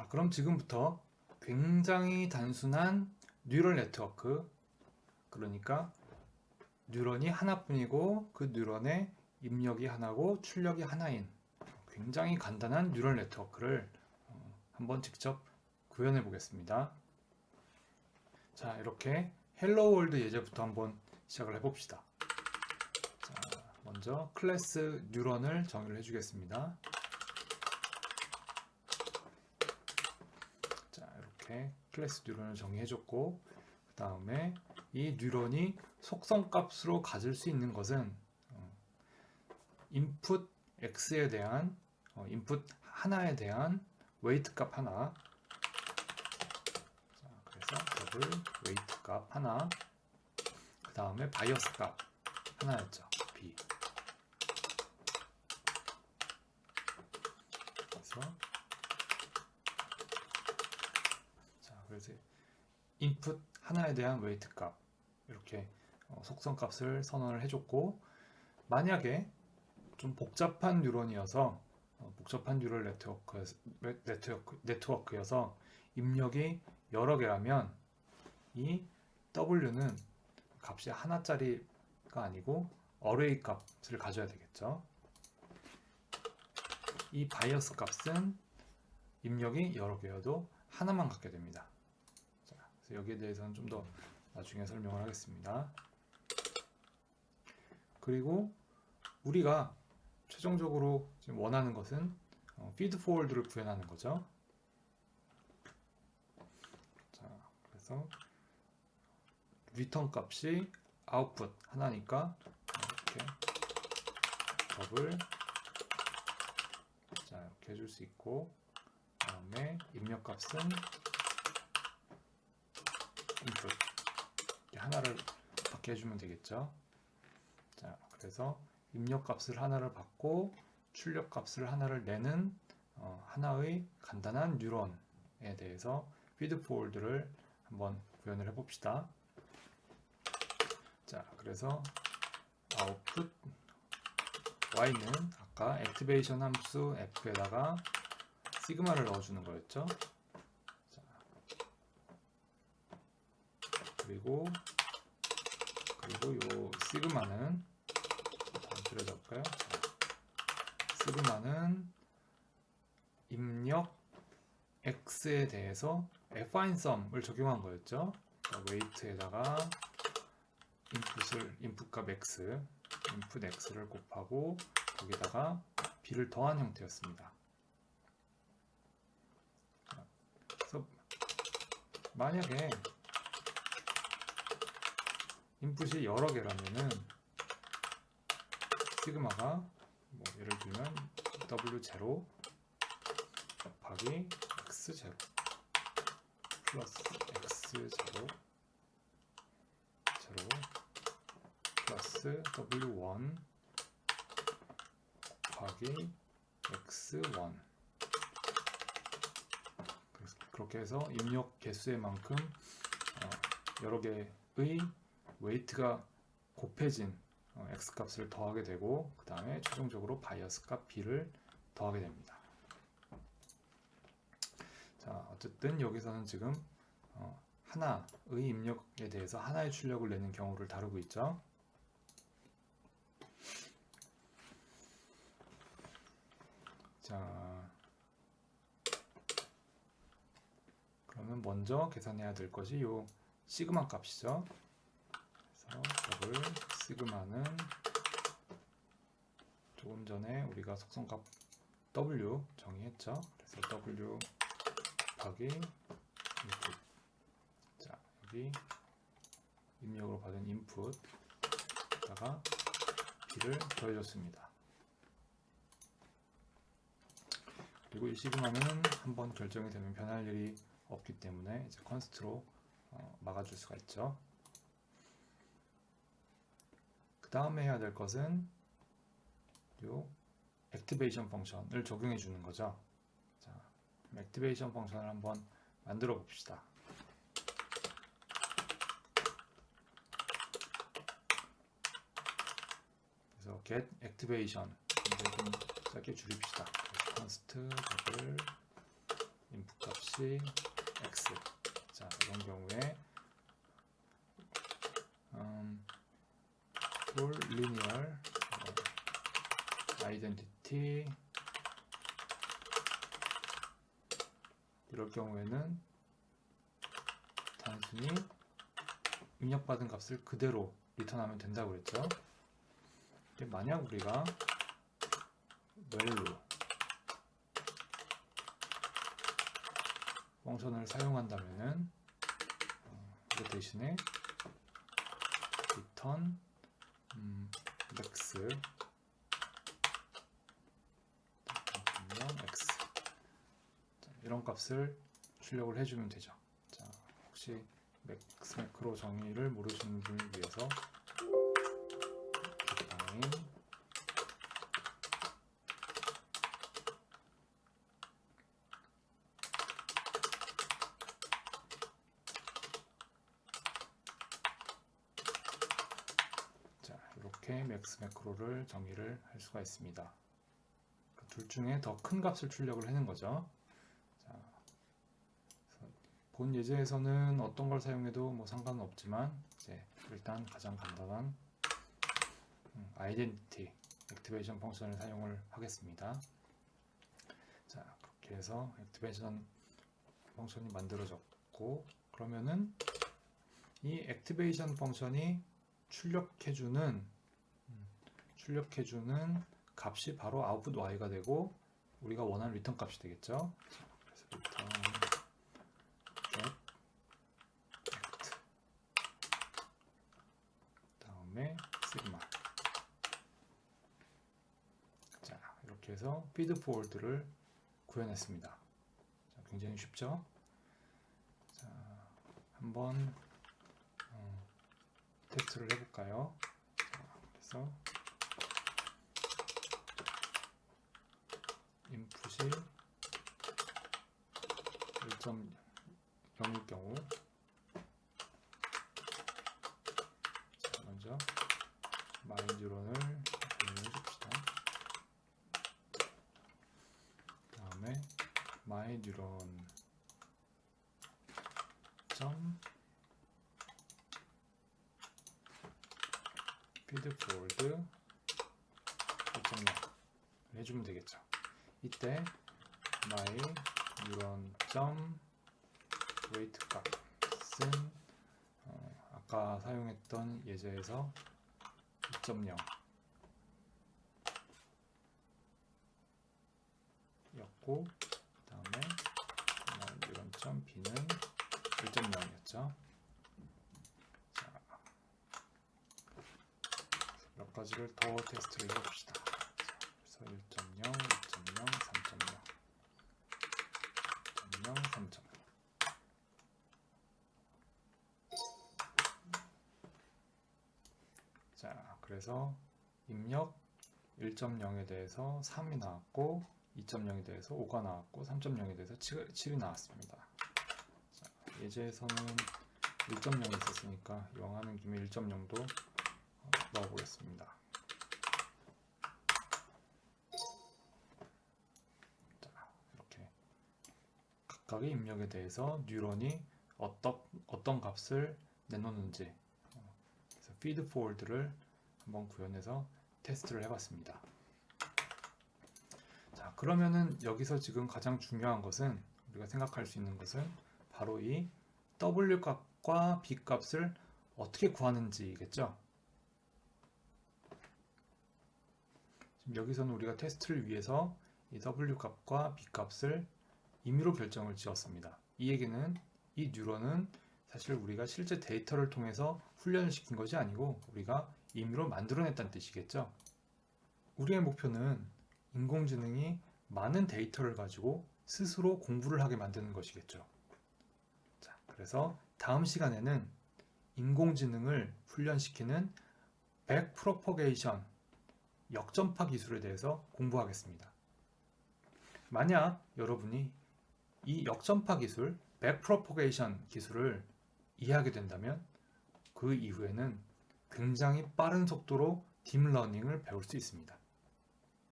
그럼 지금부터 굉장히 단순한 뉴럴 네트워크, 그러니까 뉴런이 하나뿐이고 그 뉴런의 입력이 하나고 출력이 하나인 굉장히 간단한 뉴럴 네트워크를 한번 직접 구현해 보겠습니다. 자, 이렇게 헬로 월드 예제부터 한번 시작을 해봅시다. 자, 먼저 클래스 뉴런을 정의를 해주겠습니다. 자, 이렇게 클래스 뉴런을 정의해줬고, 그 다음에 이 뉴런이 속성값으로 가질 수 있는 것은 인풋 x에 대한 인풋 하나에 대한 웨이트 값 하나, 자, 그래서 더블 웨이트 값 하나, 그 다음에 바이어스 값 하나였죠. b. 그래서 인풋 하나에 대한 웨이트 값 이렇게 속성 값을 선언을 해줬고, 만약에 좀 복잡한 뉴런이어서 복잡한 뉴럴 네트워크여서 입력이 여러 개라면 이 W는 값이 하나짜리가 아니고 어레이 값을 가져야 되겠죠. 이 바이어스 값은 입력이 여러 개여도 하나만 갖게 됩니다. 자, 그래서 여기에 대해서는 좀 더 나중에 설명을 하겠습니다. 그리고 우리가 최종적으로 지금 원하는 것은 feed forward를 구현하는 거죠. 자, 그래서 return 값이 output 하나니까 이렇게 더블, 자, 이렇게 해줄 수 있고, 그 다음에 입력 값은 input 하나를 받게 해주면 되겠죠. 자, 그래서 입력 값을 하나를 받고 출력 값을 하나를 내는 하나의 간단한 뉴런에 대해서 feed forward를 한번 구현을 해봅시다. 자, 그래서 output y는 아까 activation 함수 f에다가 시그마를 넣어주는 거였죠. 자, 그리고 요 시그마는 줄여볼까요? 시그마는 입력 x에 대해서 affine sum을 적용한 거였죠. 그러니까 weight에다가 인풋 값 x, 인풋 x를 곱하고 거기다가 b를 더한 형태였습니다. 그래서 만약에 인풋이 여러 개라면은 시그마가 예를 들면 w0 곱하기 x0 플러스 x0 플러스 w1 곱하기 x1, 그렇게 해서 입력 개수의 만큼 여러 개의 웨이트가 곱해진 x값을 더하게 되고, 그 다음에 최종적으로 바이어스 값 b를 더하게 됩니다. 자, 어쨌든 여기서는 지금 하나의 입력에 대해서 하나의 출력을 내는 경우를 다루고 있죠. 자, 그러면 먼저 계산해야 될 것이 요 시그마 값이죠. 그래서 더블 시그마는 조금 전에 우리가 속성값 w 정의했죠. 그래서 w 곱하기 인풋, 자, 여기 입력으로 받은 인풋에다가 b를 더해줬습니다. 그리고 이 시그마는 한번 결정이 되면 변할 일이 없기 때문에 이제 컨스트로 막아줄 수가 있죠. 그 다음에 해야 될 것은 요 액티베이션 펑션을 적용해 주는 거죠. 자, 액티베이션 펑션을 한번 만들어 봅시다. 그래서 get activation, 이제 좀 짧게 줄입시다. const 더블 input 값이 x. 자, 이런 경우에 for linear identity 이럴 경우에는 단순히 입력받은 값을 그대로 리턴하면 된다고 그랬죠. 만약 우리가 멜로 펑션을 사용한다면은 이거 대신에 return max x 이런 값을 출력을 해주면 되죠. 자, 혹시 맥스 매크로 정의를 모르시는 분을 위해서 define 자, 이렇게 맥스 매크로를 정의를 할 수가 있습니다. 둘 중에 더 큰 값을 출력을 하는 거죠. 자, 본 예제에서는 어떤 걸 사용해도 뭐 상관은 없지만 이제 일단 가장 간단한 identity activation 펑션을 사용을 하겠습니다. 자, 그렇게 해서 activation 펑션이 만들어졌고, 그러면은 이 activation 펑션이 출력해주는 값이 바로 output y가 되고 우리가 원하는 리턴 값이 되겠죠. 그래서 return get act 다음에 sigma. 자, 이렇게 해서 feed forward를 구현했습니다. 자, 굉장히 쉽죠. 자, 한번 테스트를 해볼까요? 자, 그래서 인풋이 1.0일 경우, 자, 먼저 마이뉴런을 정의해 줍시다. 다음에 마이뉴런 점 feedforward 1.0 해주면 되겠죠. 이때 my neuron.weight 값은 아까 사용했던 예제에서 2.0 였고, 그 다음에 my neuron.b는 1.0이었죠. 자, 몇 가지를 더 테스트를 해봅시다. 그래서 1.0, 2.0, 3.0, 3.0. 자, 그래서 입력 1.0에 대해서 3이 나왔고, 2.0에 대해서 5가 나왔고, 3.0에 대해서 7이 나왔습니다. 자, 예제에서는 1.0이 있었으니까 이왕하는 김에 1.0도 넣어보겠습니다. 각각의 입력에 대해서 뉴런이 어떤 값을 내놓는지, 그래서 feed forward를 한번 구현해서 테스트를 해봤습니다. 자, 그러면은 여기서 지금 가장 중요한 것은, 우리가 생각할 수 있는 것은 바로 이 w 값과 b 값을 어떻게 구하는지겠죠. 지금 여기서는 우리가 테스트를 위해서 이 w 값과 b 값을 임의로 결정을 지었습니다. 이 얘기는 이 뉴런은 사실 우리가 실제 데이터를 통해서 훈련을 시킨 것이 아니고 우리가 임의로 만들어냈다는 뜻이겠죠. 우리의 목표는 인공지능이 많은 데이터를 가지고 스스로 공부를 하게 만드는 것이겠죠. 자, 그래서 다음 시간에는 인공지능을 훈련시키는 백프로퍼게이션 역전파 기술에 대해서 공부하겠습니다. 만약 여러분이 이 역전파 기술, 백프로퍼게이션 기술을 이해하게 된다면 그 이후에는 굉장히 빠른 속도로 딥러닝을 배울 수 있습니다.